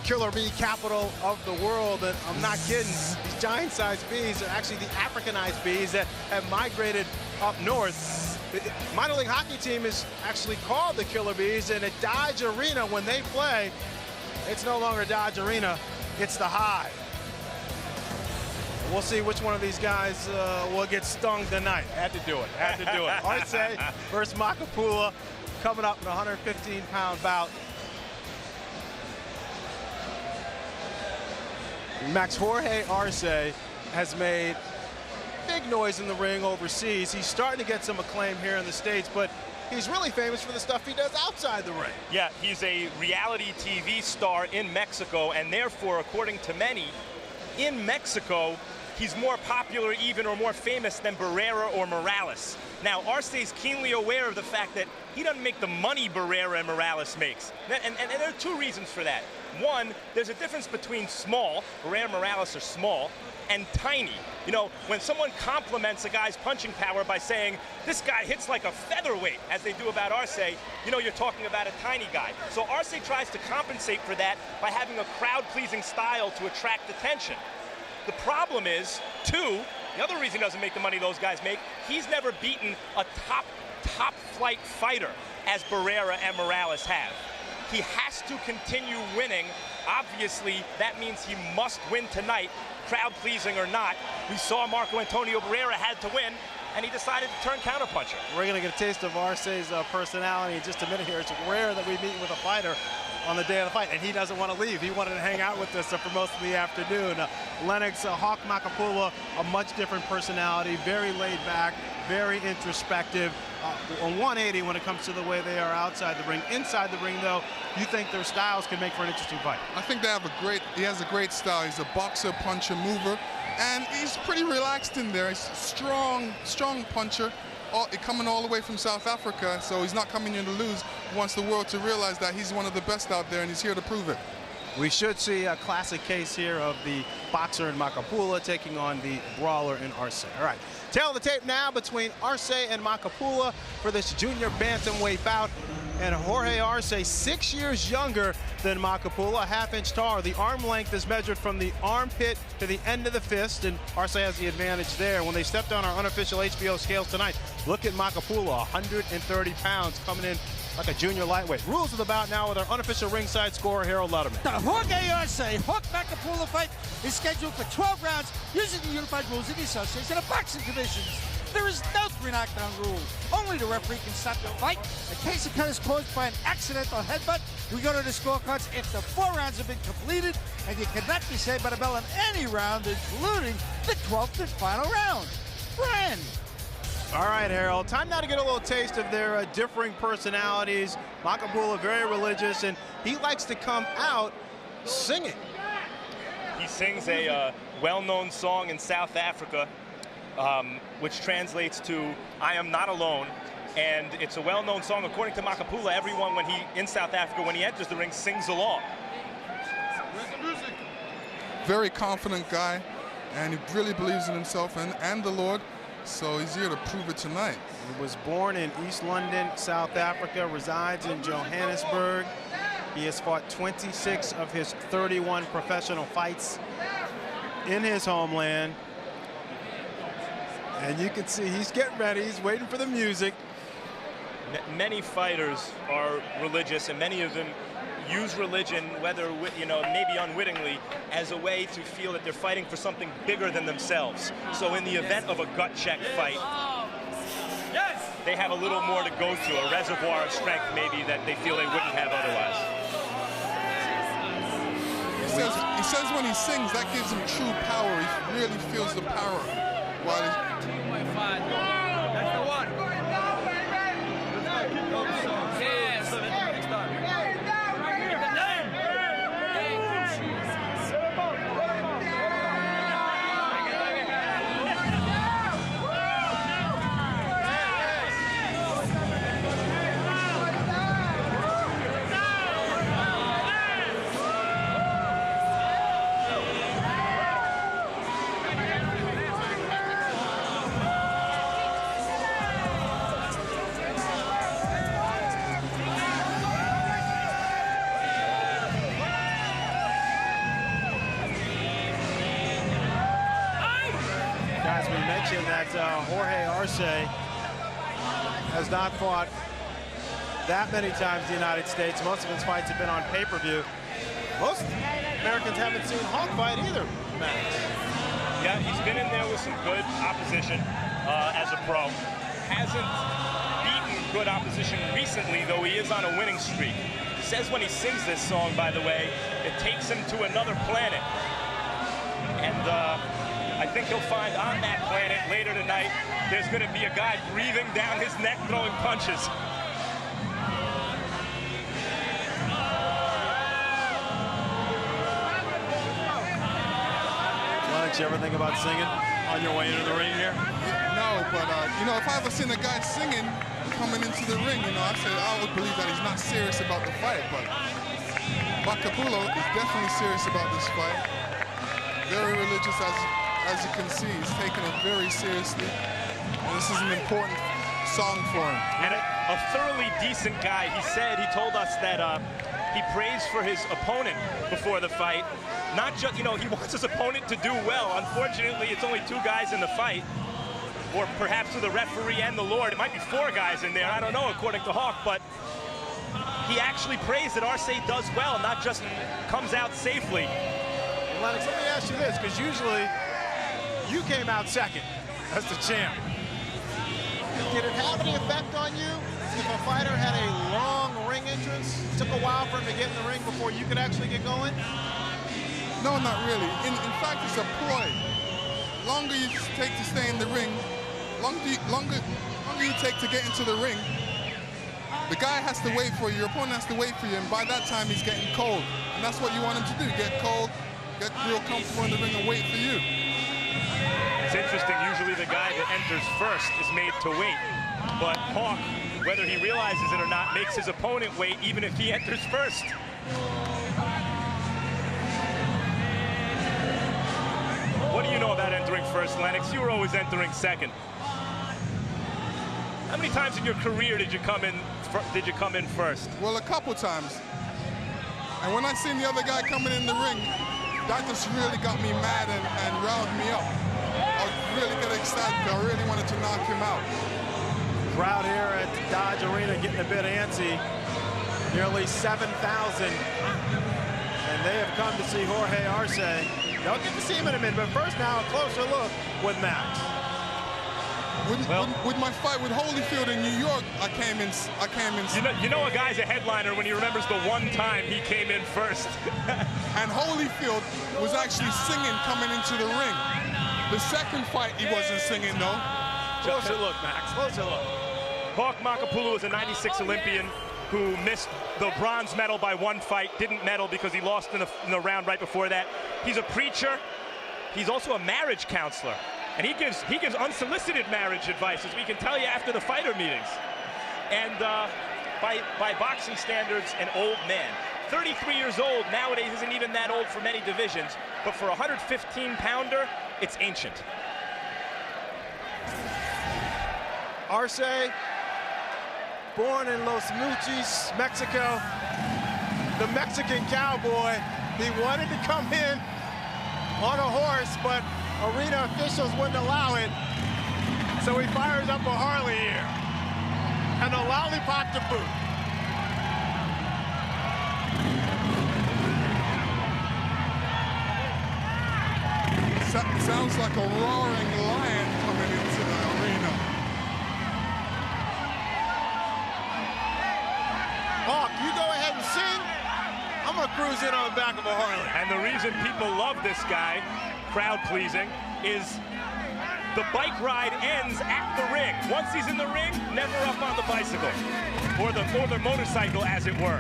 killer bee capital of the world, and I'm not kidding. These giant-sized bees are actually the Africanized bees that have migrated up north. The minor league hockey team is actually called the Killer Bees, and at Dodge Arena, when they play, it's no longer Dodge Arena, it's the Hive. We'll see which one of these guys will get stung tonight. Had to do it. Arce versus Makepula coming up in a 115-pound bout. Max, Jorge Arce has made big noise in the ring overseas. He's starting to get some acclaim here in the States, but he's really famous for the stuff he does outside the ring. Yeah, he's a reality TV star in Mexico, and therefore, according to many, in Mexico, he's more popular even or more famous than Barrera or Morales. Now, Arce's keenly aware of the fact that he doesn't make the money Barrera and Morales makes. And there are two reasons for that. One, there's a difference between small, Barrera and Morales are small, and tiny. You know, when someone compliments a guy's punching power by saying, this guy hits like a featherweight, as they do about Arce, you know you're talking about a tiny guy. So Arce tries to compensate for that by having a crowd-pleasing style to attract attention. The problem is, two, the other reason he doesn't make the money those guys make, he's never beaten a top flight fighter as Barrera and Morales have. He has to continue winning. Obviously, that means he must win tonight, crowd-pleasing or not. We saw Marco Antonio Barrera had to win, and he decided to turn counterpuncher. We're going to get a taste of Arce's personality in just a minute here. It's rare that we meet with a fighter on the day of the fight, and he doesn't want to leave. He wanted to hang out with us for most of the afternoon. Lennox Hawk Makepula, a much different personality, very laid back, very introspective. On 180 when it comes to the way they are outside the ring. Inside the ring, though, you think their styles can make for an interesting fight? I think they have he has a great style. He's a boxer, puncher, mover, and he's pretty relaxed in there. He's a strong puncher, coming all the way from South Africa, so he's not coming in to lose. He wants the world to realize that he's one of the best out there, and he's here to prove it. We should see a classic case here of the boxer in Makepula taking on the brawler in Arce. All right, tail of the tape now between Arce and Makepula for this junior bantamweight bout. And Jorge Arce, 6 years younger than Makepula, a half-inch taller. The arm length is measured from the armpit to the end of the fist, and Arce has the advantage there. When they stepped on our unofficial HBO scales tonight, look at Makepula, 130 pounds, coming in like a junior lightweight. Rules of the bout now with our unofficial ringside scorer, Harold Letterman. The Jorge Arce Hawk Makepula fight is scheduled for 12 rounds using the unified rules of the Association of Boxing Divisions. There is no 3 knockdown rule. Only the referee can stop the fight. In case a cut is caused by an accidental headbutt, we go to the scorecards after 4 rounds have been completed, and you cannot be saved by the bell in any round, including the 12th and final round. Friend. All right, Harold, time now to get a little taste of their differing personalities. Makepula, very religious, and he likes to come out singing. He sings a well-known song in South Africa, which translates to, I am not alone. And it's a well-known song. According to Makepula, everyone in South Africa, when he enters the ring, sings along. Very confident guy, and he really believes in himself and the Lord. So he's here to prove it tonight. He was born in East London, South Africa, resides in Johannesburg. He has fought 26 of his 31 professional fights in his homeland. And you can see he's getting ready, he's waiting for the music. Many fighters are religious, and many of them use religion, whether maybe unwittingly, as a way to feel that they're fighting for something bigger than themselves. So in the event of a gut check fight, they have a little more to go to, a reservoir of strength maybe that they feel they wouldn't have otherwise. He says when he sings, that gives him true power. He really feels the power while he's... That's the one. Yes. Next time. mention that Jorge Arce has not fought that many times in the United States. Most of his fights have been on pay-per-view. Most Americans haven't seen Hawk fight either, Max. Yeah, he's been in there with some good opposition as a pro. Hasn't beaten good opposition recently, though he is on a winning streak. He says when he sings this song, by the way, it takes him to another planet. And I think he'll find on that planet later tonight, there's going to be a guy breathing down his neck, throwing punches. You ever think about singing on your way into the ring here? No, but you know, if I ever seen a guy singing coming into the ring, you know, I would believe that he's not serious about the fight. But Makepula is definitely serious about this fight. Very religious, as you can see. He's taking it very seriously. And this is an important song for him. And a thoroughly decent guy. He told us that he prays for his opponent before the fight. Not just, you know, he wants his opponent to do well. Unfortunately, it's only 2 guys in the fight. Or perhaps with the referee and the Lord. It might be 4 guys in there. I don't know, according to Hawk. But he actually prays that Arce does well, not just comes out safely. Lennox, let me ask you this, because usually you came out second as the champ. Did it have any effect on you if a fighter had a long ring entrance? It took a while for him to get in the ring before you could actually get going? No, not really. In fact, it's a ploy. Longer you take to stay in the ring, longer you take to get into the ring, the guy has to wait for you, your opponent has to wait for you, and by that time he's getting cold. And that's what you want him to do, get cold, get real comfortable in the ring and wait for you. It's interesting, usually the guy that enters first is made to wait. But Hawk, whether he realizes it or not, makes his opponent wait even if he enters first. What do you know about entering first, Lennox? You were always entering second. How many times in your career did you come in first? Well, a couple times. And when I seen the other guy coming in the ring, that just really got me mad and riled me up. I really got excited. I really wanted to knock him out. Crowd here at Dodge Arena getting a bit antsy. Nearly 7,000. And they have come to see Jorge Arce. They'll get to see him in a minute, but first now a closer look with Max. With my fight with Holyfield in New York, I came in. You know a guy's a headliner when he remembers the one time he came in first. And Holyfield was actually singing coming into the ring. The second fight, he wasn't singing, though. Closer look, Max. Closer look. Hawk Makepula was a '96 Olympian who missed the bronze medal by 1 fight, didn't medal because he lost in the round right before that. He's a preacher. He's also a marriage counselor. And he gives unsolicited marriage advice, as we can tell you after the fighter meetings. And by boxing standards, an old man. 33 years old nowadays isn't even that old for many divisions, but for a 115-pounder, it's ancient. Arce, born in Los Mochis, Mexico, the Mexican cowboy. He wanted to come in on a horse, but arena officials wouldn't allow it. So he fires up a Harley here and a lollipop to boot. Sounds like a roaring lion coming into the arena. Hawk, you go ahead and sing. I'm gonna cruise in on the back of a Harley. And the reason people love this guy, crowd pleasing, is the bike ride ends at the ring. Once he's in the ring, never up on the bicycle or the motorcycle, as it were.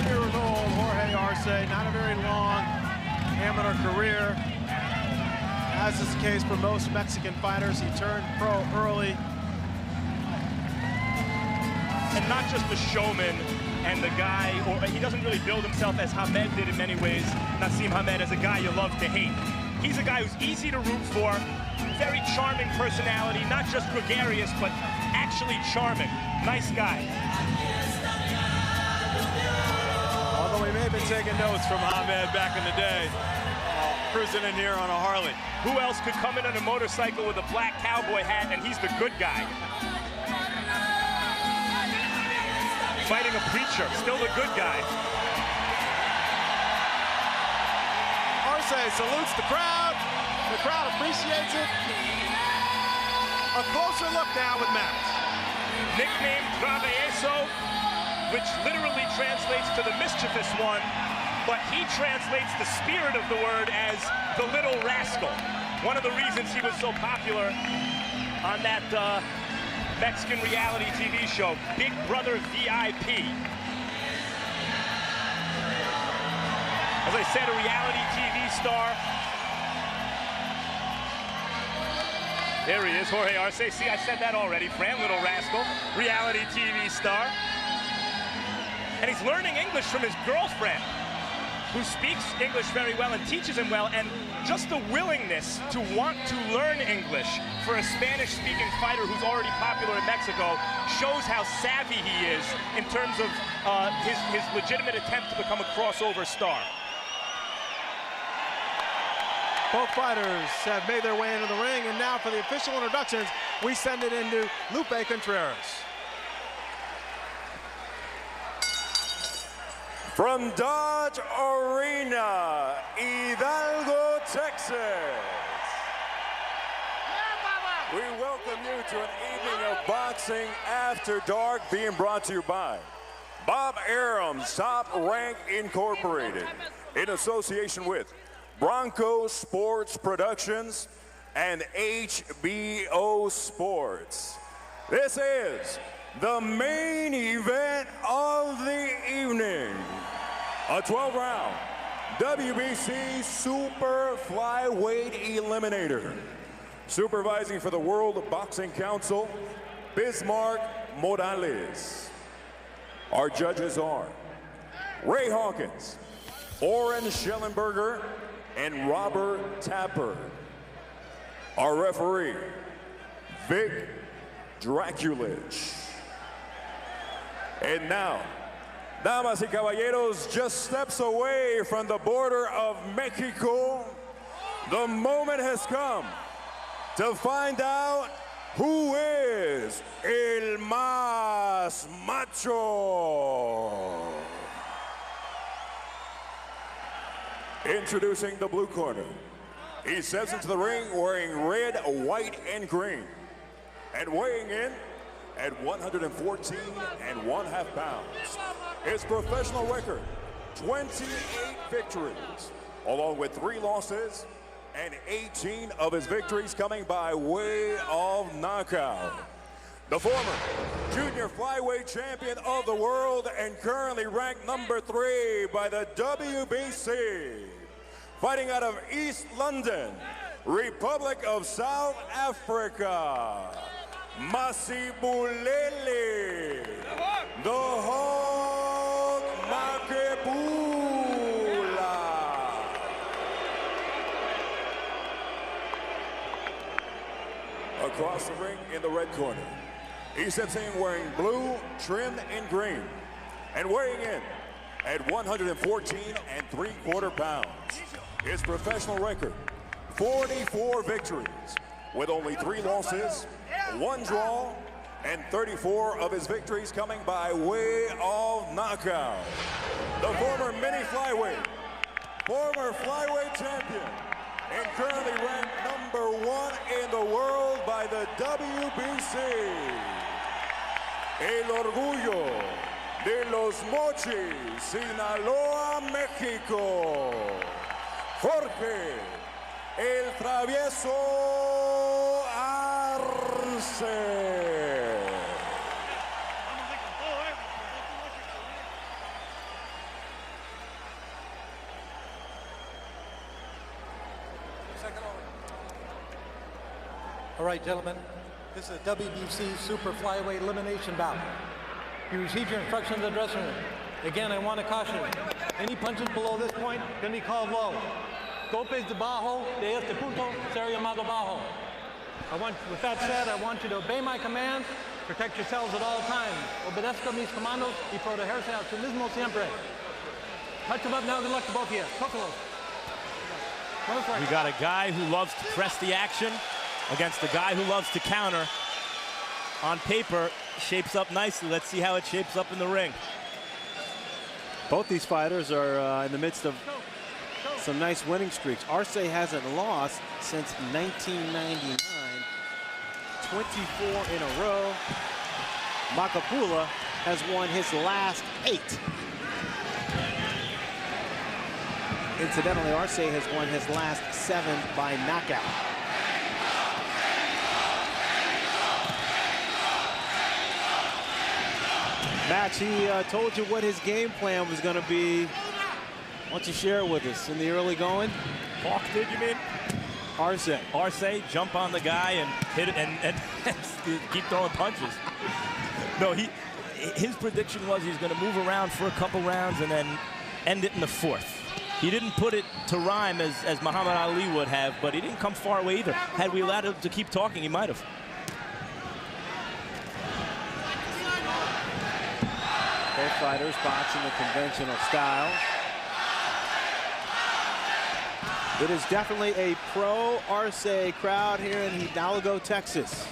Years old, Jorge Arce, not a very long amateur career. As is the case for most Mexican fighters, he turned pro early. And not just a showman and the guy, or he doesn't really build himself as Hamed did in many ways. Nassim Hamed as a guy you love to hate. He's a guy who's easy to root for, very charming personality, not just gregarious, but actually charming. Nice guy. they've been taking notes from Ahmed back in the day, cruising in here on a Harley. Who else could come in on a motorcycle with a black cowboy hat and he's the good guy? Fighting a preacher, still the good guy. Arce salutes the crowd. The crowd appreciates it. A closer look now with Max. Nicknamed Travieso, which literally translates to the mischievous one, but he translates the spirit of the word as the little rascal. One of the reasons he was so popular on that Mexican reality TV show, Big Brother VIP. As I said, a reality TV star. There he is, Jorge Arce. See, I said that already. Fran, little rascal, reality TV star. And he's learning English from his girlfriend, who speaks English very well and teaches him well. And just the willingness to want to learn English for a Spanish-speaking fighter who's already popular in Mexico shows how savvy he is in terms of his legitimate attempt to become a crossover star. Both fighters have made their way into the ring, and now for the official introductions, we send it into Lupe Contreras. From Dodge Arena, Hidalgo, Texas, we welcome you to an evening of boxing after dark being brought to you by Bob Arum's Top Rank Incorporated in association with Bronco Sports Productions and HBO Sports. This is the main event of the evening. A 12-round WBC Super Flyweight Eliminator. Supervising for the World Boxing Council, Bismarck Morales. Our judges are Ray Hawkins, Oren Schellenberger, and Robert Tapper. Our referee, Vic Draculich. And now, damas y caballeros, just steps away from the border of Mexico, the moment has come to find out who is el más macho. Introducing the blue corner. He steps into the ring wearing red, white, and green. And weighing in at 114.5 pounds. His professional record, 28 victories, along with 3 losses, and 18 of his victories coming by way of knockout. The former junior flyweight champion of the world and currently ranked number 3 by the WBC. Fighting out of East London, Republic of South Africa, Masibulele, the Hawk Makepula. Across the ring in the red corner, he steps in wearing blue, trimmed in green, and weighing in at 114.75 pounds. His professional record, 44 victories, with only 3 losses, 1 draw, and 34 of his victories coming by way of knockout. The former mini flyweight, former flyweight champion, and currently ranked number 1 in the world by the WBC. El orgullo de los Mochis, Sinaloa, México. Jorge, el travieso Arce. All right, gentlemen, this is a WBC Super Flyweight Elimination bout. You received your instructions in the dressing room. Again, I want to caution you. Any punches below this point going to be called low. Golpes debajo de este punto será llamado bajo. With that said, I want you to obey my commands, protect yourselves at all times. Obedezca mis comandos y protegerse a sí mismo siempre. Touch him up now. Good luck to both of you. We got a guy who loves to press the action against a guy who loves to counter. On paper, shapes up nicely. Let's see how it shapes up in the ring. Both these fighters are in the midst of some nice winning streaks. Arce hasn't lost since 1999. 24 in a row. Makepula has won his last 8. Incidentally, Arce has won his last 7 by knockout. Max, he told you what his game plan was going to be. Why don't you share it with us in the early going? Hawk did, you mean? Arce. Arce, jump on the guy and hit it and keep throwing punches. No, his prediction was he's going to move around for a couple rounds and then end it in the 4th. He didn't put it to rhyme as Muhammad Ali would have, but he didn't come far away either. Had we allowed him to keep talking, he might have. Both fighters boxing the conventional style. It is definitely a pro-Arce crowd here in Hidalgo, Texas.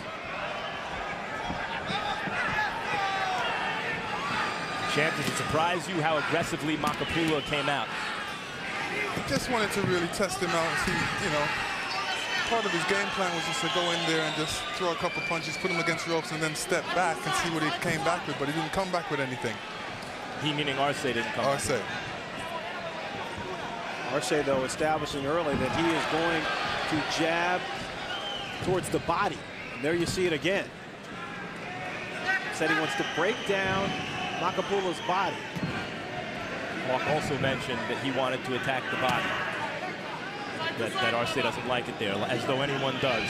Champ, did it surprise you how aggressively Makepula came out? Just wanted to really test him out and see, you know, part of his game plan was just to go in there and just throw a couple punches, put him against ropes, and then step back and see what he came back with, but he didn't come back with anything. He meaning Arce didn't come back. Arce. Arce, though, establishing early that he is going to jab towards the body. And there you see it again. Said he wants to break down Makepula's body. Hawk also mentioned that he wanted to attack the body. That Arce doesn't like it there, as though anyone does.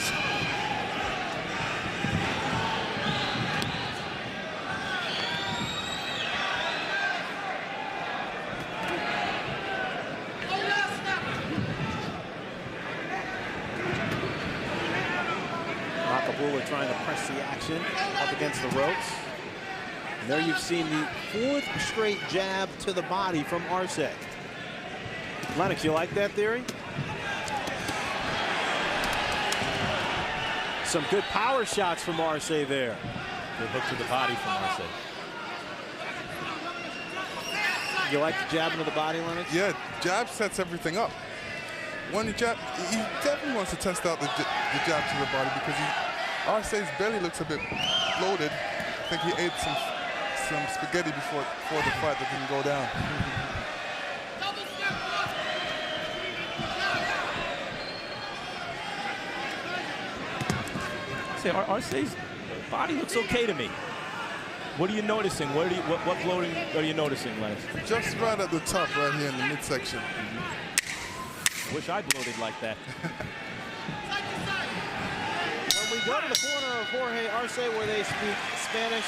Makepula trying to press the action up against the ropes. And there you've seen the 4th straight jab to the body from Arce. Lennox, you like that theory? Some good power shots from Arce there. Good hook to the body from Arce. You like the jab into the body, Lennox? Yeah, jab sets everything up. When he jab, he definitely wants to test out the jab to the body because Arce's belly looks a bit bloated. I think he ate some spaghetti before the fight that didn't go down. Say, Arce's body looks okay to me. What are you noticing? What bloating are you noticing, Lennox? Just right at the top, right here in the midsection. Wish I bloated like that. When we go to the corner of Jorge Arce where they speak Spanish,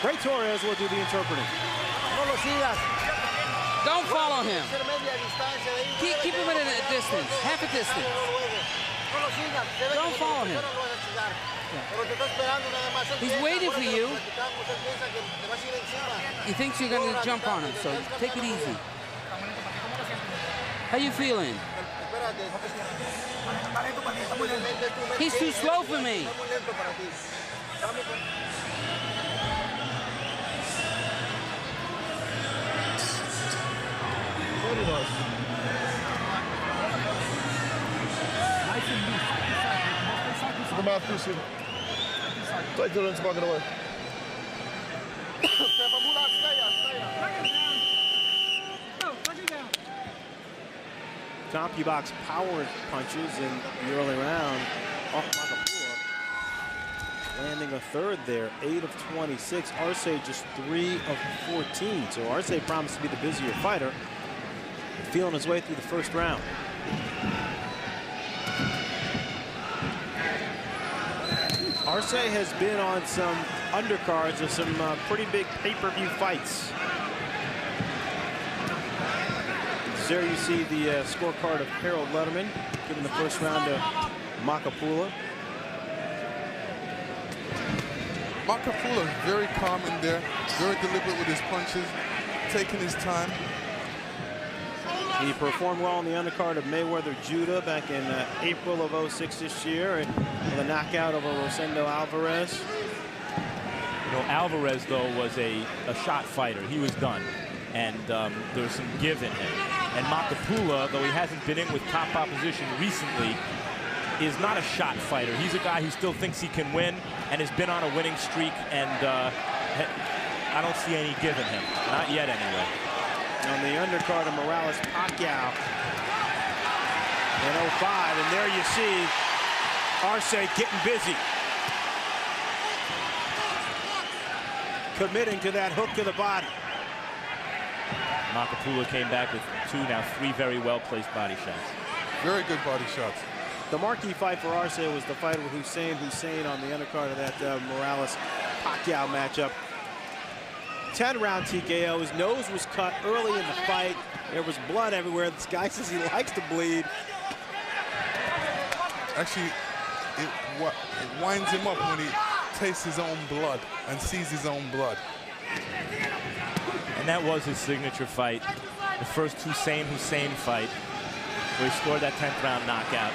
Ray Torres will do the interpreting. Don't follow him. Keep him at a distance, half a distance. Don't follow him. Yeah. He's waiting for you. He thinks you're going to jump on him, so take it easy. How you feeling? He's too slow for me. CompuBox power punches in the early round off Makepula. Landing a 3rd there, 8 of 26. Arce just 3 of 14. So Arce promised to be the busier fighter. Feeling his way through the 1st round. Arce has been on some undercards of some pretty big pay-per-view fights. There you see the scorecard of Harold Letterman, giving the 1st round to Makepula. Makepula very calm in there, very deliberate with his punches, taking his time. He performed well on the undercard of Mayweather Judah back in April of '06 this year, and with a knockout over Rosendo Alvarez. You know, Alvarez, though, was a shot fighter. He was done, and there was some give in him. And Makepula, though he hasn't been in with top opposition recently, is not a shot fighter. He's a guy who still thinks he can win and has been on a winning streak, and I don't see any give in him. Not yet, anyway. On the undercard of Morales Pacquiao in '05, and there you see Arce getting busy. Committing to that hook to the body. Makepula came back with now three very well-placed body shots. Very good body shots. The marquee fight for Arce was the fight with Hussein on the undercard of that Morales-Pacquiao matchup. 10-round TKO. His nose was cut early in the fight. There was blood everywhere. This guy says he likes to bleed. Actually, it winds him up when he tastes his own blood and sees his own blood. And that was his signature fight. The first Hussein fight, where he scored that 10th round knockout.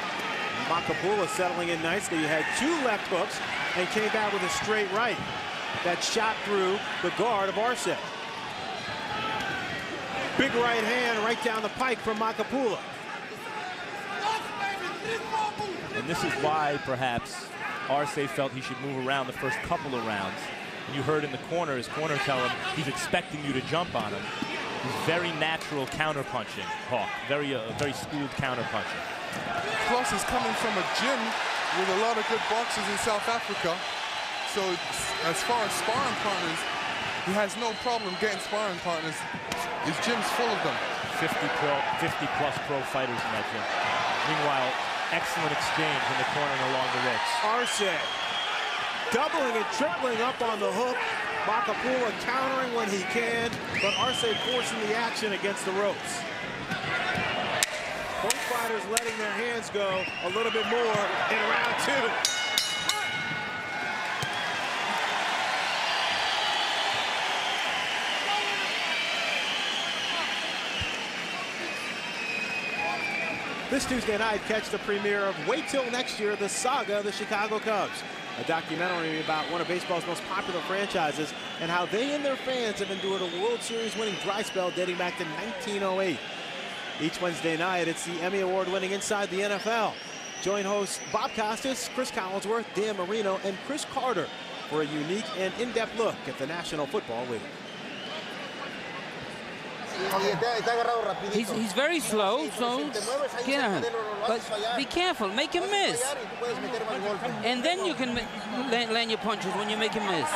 Makepula settling in nicely. He had 2 left hooks and came back with a straight right that shot through the guard of Arce. Big right hand right down the pike from Makepula. And this is why, perhaps, Arce felt he should move around the first couple of rounds. And you heard in the corner, his corner tell him he's expecting you to jump on him. He's very natural counter-punching, Hawk. Very schooled counter-punching. Plus, he's coming from a gym with a lot of good boxers in South Africa. So as far as sparring partners, he has no problem getting sparring partners. His gym's full of them. 50-plus pro fighters in that gym. Meanwhile, excellent exchange in the corner and along the ropes. Arce doubling and tripling up on the hook. Makepula countering when he can, but Arce forcing the action against the ropes. Both fighters letting their hands go a little bit more in round 2. This Tuesday night, catch the premiere of Wait Till Next Year, the saga of the Chicago Cubs. A documentary about one of baseball's most popular franchises and how they and their fans have endured a World Series winning dry spell dating back to 1908. Each Wednesday night, it's the Emmy Award-winning Inside the NFL. Join hosts Bob Costas, Chris Collinsworth, Dan Marino, and Chris Carter for a unique and in-depth look at the National Football League. He's very slow, so get him. But be careful, make him miss. And then you can land your punches when you make him miss.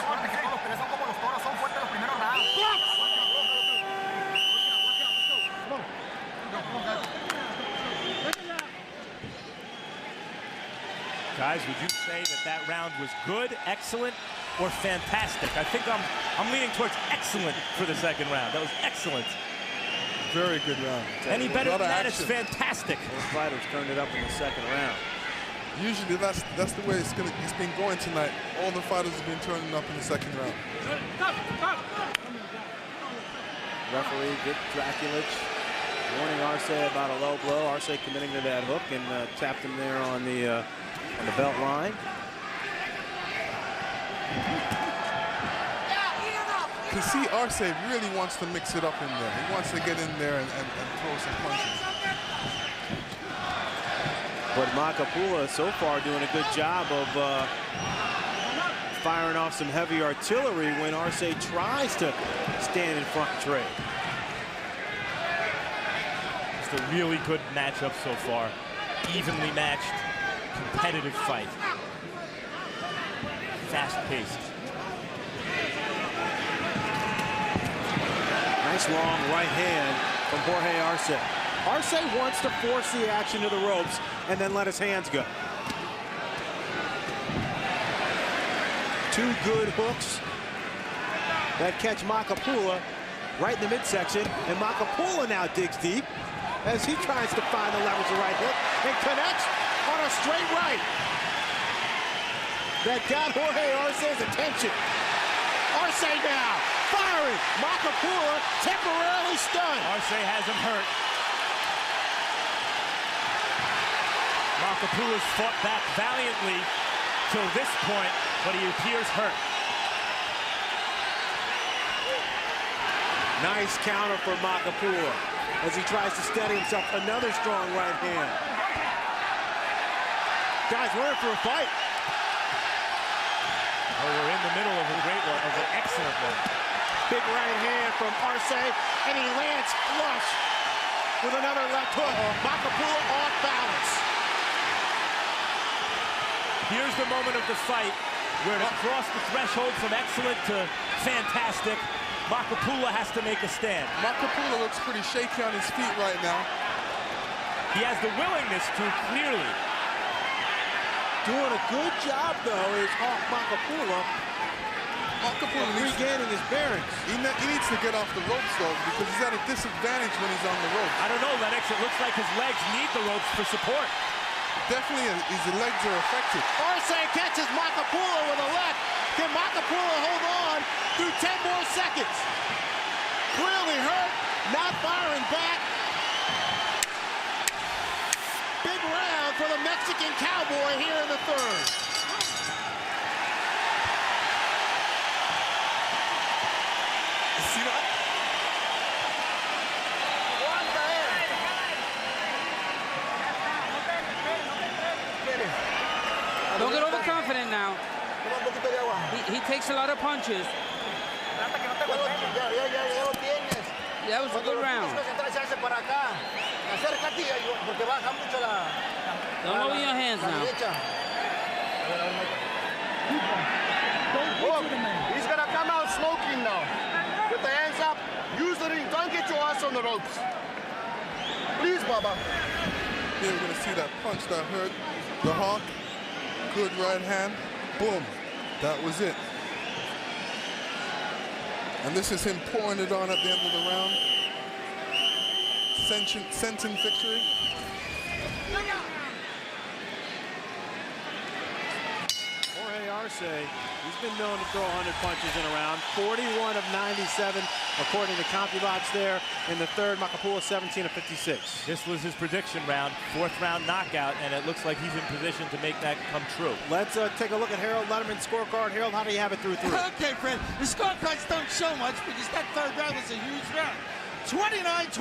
Guys, would you say that round was good, excellent, or fantastic? I think I'm leaning towards excellent for the second round. That was excellent. Very good round. Any better than that, it's fantastic. Both fighters turned it up in the second round. Usually that's the way it's been going tonight. All the fighters have been turning up in the second round. Referee Vic Draculich warning Arce about a low blow. Arce committing to that hook and tapped him there on the belt line. You see, Arce really wants to mix it up in there. He wants to get in there and throw some punches. But Makepula so far doing a good job of firing off some heavy artillery when Arce tries to stand in front and trade. Just a really good matchup so far. Evenly matched, competitive fight. Fast-paced. Nice long right hand from Jorge Arce. Arce wants to force the action to the ropes and then let his hands go. 2 good hooks that catch Makepula right in the midsection, and Makepula now digs deep as he tries to find the leverage of right hook and connects on a straight right. That got Jorge Arce's attention. Arce now firing. Makepula temporarily stunned. Arce has him hurt. Makepula's fought back valiantly till this point, but he appears hurt. Nice counter for Makepula as he tries to steady himself. Another strong right hand. Guys, we're in for a fight. Oh, we're in the middle of a great one, of an excellent one. Big right hand from Arce, and he lands flush with another left hook. Makepula off balance. Here's the moment of the fight where to cross the threshold from excellent to fantastic, Makepula has to make a stand. Makepula looks pretty shaky on his feet right now. He has the willingness to, clearly. Doing a good job, though, is Makepula. Makepula regaining his bearings. He needs to get off the ropes, though, because he's at a disadvantage when he's on the ropes. I don't know, Lennox. It looks like his legs need the ropes for support. Definitely, his legs are affected. Arce catches Makepula with a left. Can Makepula hold on through 10 more seconds? Clearly hurt, not firing back. Big round for the Mexican Cowboy here in the third. See that? Don't get overconfident now. He takes a lot of punches. That was a good round. Don't lower your hands now. He's gonna come out smoking now. Put the hands up. Use the ring. Don't get your ass on the ropes. Please, Baba. Here we're gonna see that punch that hurt the Hawk. Good right hand. Boom. That was it. And this is him pouring it on at the end of the round. Sentient victory. Jorge Arce, he's been known to throw 100 punches in a round. 41 of 97, according to CompuBox there. In the third, Makepula 17 of 56. This was his prediction round, fourth round knockout, and it looks like he's in position to make that come true. Let's take a look at Harold Letterman's scorecard. Harold, how do you have it through three? Okay, Fred. The scorecards don't show much because that third round was a huge round. 29-28,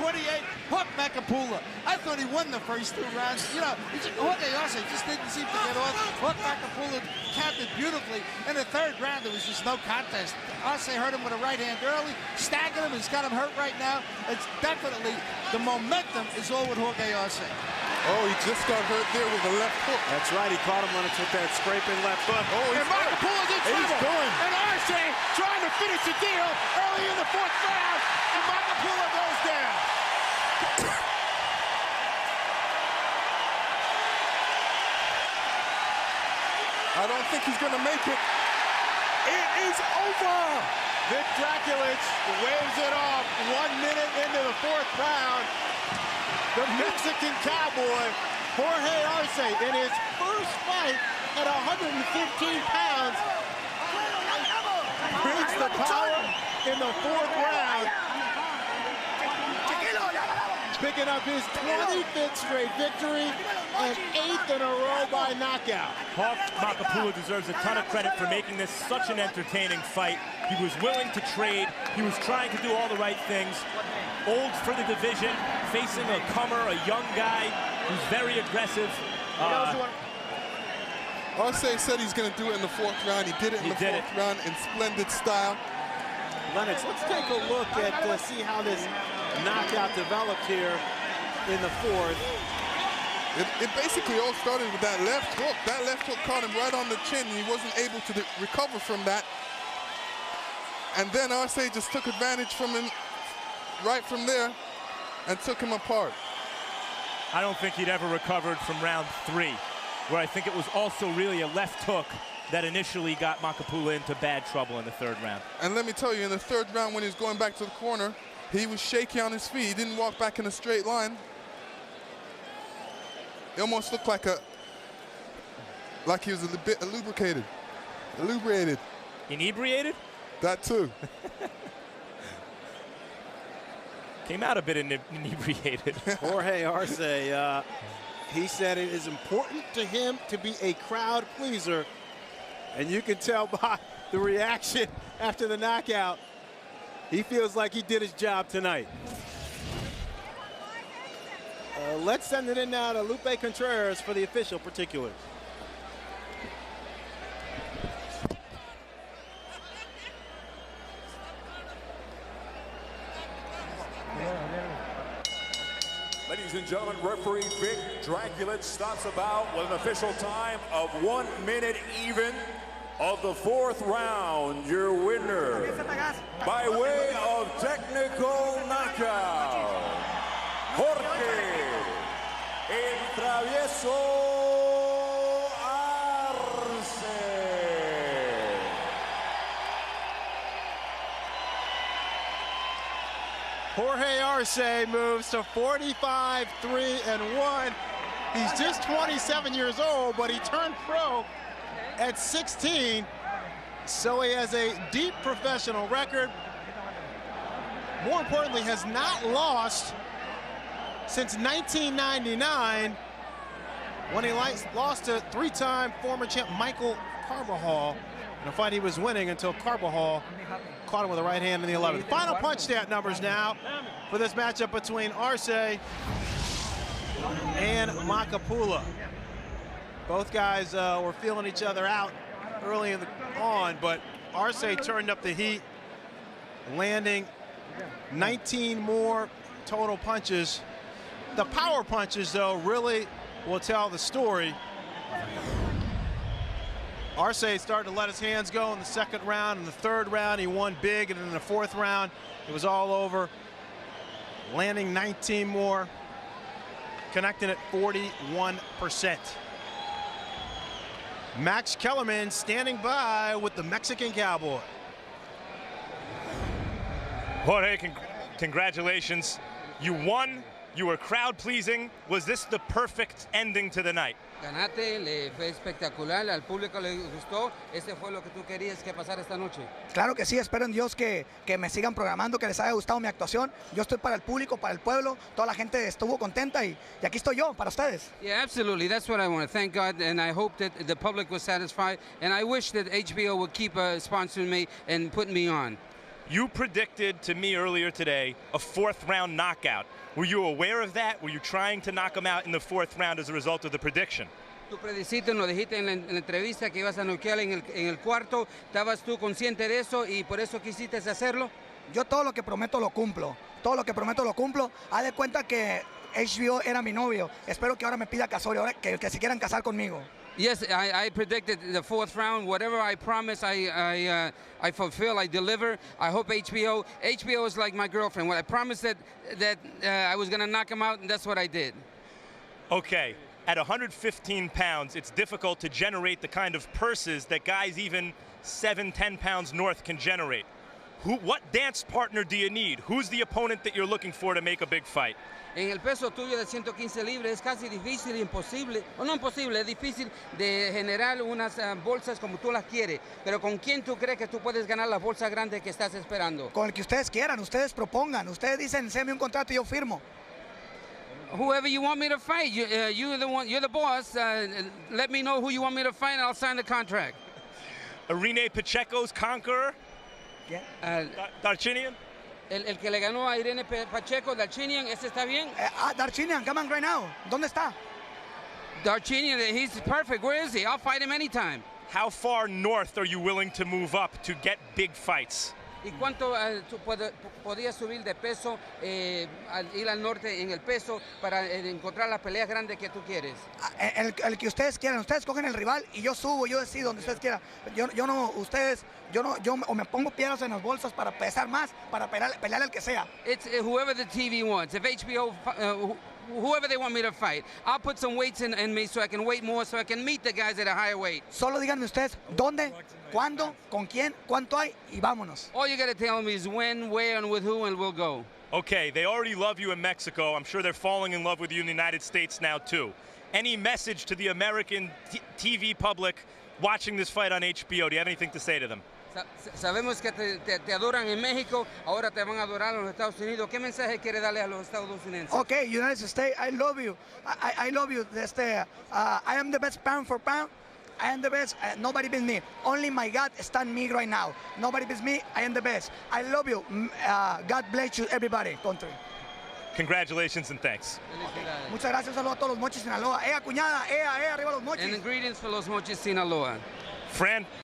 Hawk Makepula. I thought he won the first two rounds. You know, Jorge Arce just didn't seem to get off. Hawk Makepula counted beautifully. In the third round, there was just no contest. Arce hurt him with a right hand early, staggered him, he's got him hurt right now. It's definitely, the momentum is all with Jorge Arce. Oh, he just got hurt there with a left hook. That's right, he caught him Lennox with that scraping left hook. Oh, and Makepula's in trouble. He's going. And Arce trying to finish the deal early in the fourth round. And Makepula goes down. I don't think he's going to make it. It is over. Vic Draculich waves it off 1 minute into the fourth round. The Mexican Cowboy, Jorge Arce, in his first fight at 115 pounds, brings the power in the fourth round, picking up his 25th straight victory and 8th in a row by knockout. Hawk Makepula deserves a ton of credit for making this such an entertaining fight. He was willing to trade. He was trying to do all the right things. Old for the division, facing a comer, a young guy who's very aggressive. Arce said he's going to do it in the fourth round. He did it in the fourth round in splendid style. Lennox, let's take a look at see how this knockout developed here in the fourth. It basically all started with that left hook. That left hook caught him right on the chin, and he wasn't able to recover from that. And then Arce just took advantage from him right from there and took him apart. I don't think he'd ever recovered from round 3, where I think it was also really a left hook that initially got Makepula into bad trouble in the third round. And let me tell you, in the third round, when he was going back to the corner, he was shaky on his feet. He didn't walk back in a straight line. It almost looked like he was a bit inebriated. Inebriated? That too. Came out a bit inebriated. Jorge Arce He said it is important to him to be a crowd pleaser, and you can tell by the reaction after the knockout, he feels like he did his job tonight. Let's send it in now to Lupe Contreras for the official particulars. Ladies and gentlemen, referee Vic Draculin stops about with an official time of 1 minute even of the 4th round. Your winner by way of technical knockout, Jorge El Travieso Arce. Jorge Arce moves to 45-3-1. He's just 27 years old, but he turned pro at 16, so he has a deep professional record. More importantly, has not lost since 1999, when he lost to 3-time former champ Michael Carbajal in a fight he was winning until Carbajal caught him with a right hand in the 11th. Final punch stat numbers now for this matchup between Arce and Makepula. Both guys were feeling each other out early on, but Arce turned up the heat, landing 19 more total punches. The power punches, though, really will tell the story. Arce started to let his hands go in the 2nd round. In the 3rd round, he won big, and in the 4th round, it was all over, landing 19 more, connecting at 41%. Max Kellerman standing by with the Mexican Cowboy. Jorge, congratulations. You won. You were crowd pleasing. Was this the perfect ending to the night? Ganaste, le fue espectacular, al público le gustó. Ese fue lo que tú querías que pasara esta noche. Claro que sí, espero en Dios que me sigan programando, que les haya gustado mi actuación. Yo estoy para el público, para el pueblo. Toda la gente estuvo contenta y aquí estoy yo para ustedes. Yeah, absolutely. That's what I want. Thank God, and I hope that the public was satisfied. And I wish that HBO would keep sponsoring me and putting me on. You predicted to me earlier today a 4th round knockout. Were you aware of that? Were you trying to knock him out in the 4th round as a result of the prediction? Tú prediciste, nos dijiste en la entrevista que ibas a noquear en el cuarto. ¿Estabas tú consciente de eso y por eso quisiste hacerlo? Yo todo lo que prometo lo cumplo. Todo lo que prometo lo cumplo. Haz de cuenta que HBO era mi novio. Espero que ahora me pida casorio, que se quieran casar conmigo. Yes, I predicted the 4th round. Whatever I promise, I fulfill, I deliver. I hope HBO is like my girlfriend. When I promised that I was going to knock him out, and that's what I did. Okay, at 115 pounds, it's difficult to generate the kind of purses that guys even 7-10 pounds north can generate. What dance partner do you need? Who's the opponent that you're looking for to make a big fight? En el peso tuyo de 115 libras es casi difícil, imposible, o no imposible, es difícil de generar unas bolsas como tú las quieres. Pero ¿con quién tú crees que tú puedes ganar las bolsas grandes que estás esperando? Con el que ustedes quieran, ustedes propongan, ustedes dicen, enséame un contrato y yo firmo. Whoever you want me to fight, you're the boss. Let me know who you want me to fight, and I'll sign the contract. Irene Pacheco's conqueror? Yeah. Darchinian? El que le ganó a Irene Pacheco, Darchinian, ¿ese está bien? Darchinian, come on right now. ¿Dónde está? Darchinian, he's perfect. Where is he? I'll fight him anytime. How far north are you willing to move up to get big fights? ¿Y cuánto tú podías subir de peso, al ir al norte en el peso para encontrar las peleas grandes que tú quieres? El que ustedes quieran, ustedes cogen el rival y yo subo, yo decido donde ustedes quieran. Yo o me pongo piedras en las bolsas para pesar más, para pelear el que sea. It's whoever the TV wants. If HBO, whoever they want me to fight, I'll put some weights in me so I can weight more, so I can meet the guys at a higher weight. Solo díganme ustedes dónde, cuándo, con quién, cuánto hay y vámonos. All you gotta tell me is when, where, and with who, and we'll go. Okay, they already love you in Mexico. I'm sure they're falling in love with you in the United States now too. Any message to the American TV public watching this fight on HBO? Do you have anything to say to them? Sabemos que te adoran en México, ahora te van a adorar en los Estados Unidos. ¿Qué mensaje quiere darle a los estadounidenses? Okay, United States, I love you. I love you. I am the best pound for pound. I am the best. Nobody beats me. Only my God stand me right now. Nobody beats me. I am the best. I love you. God bless you, everybody, country. Congratulations and thanks. Muchas gracias. Un saludo a todos los Mochis Sinaloa. Cuñada, arriba los Mochis. And ingredients for los Mochis Sinaloa. Fran,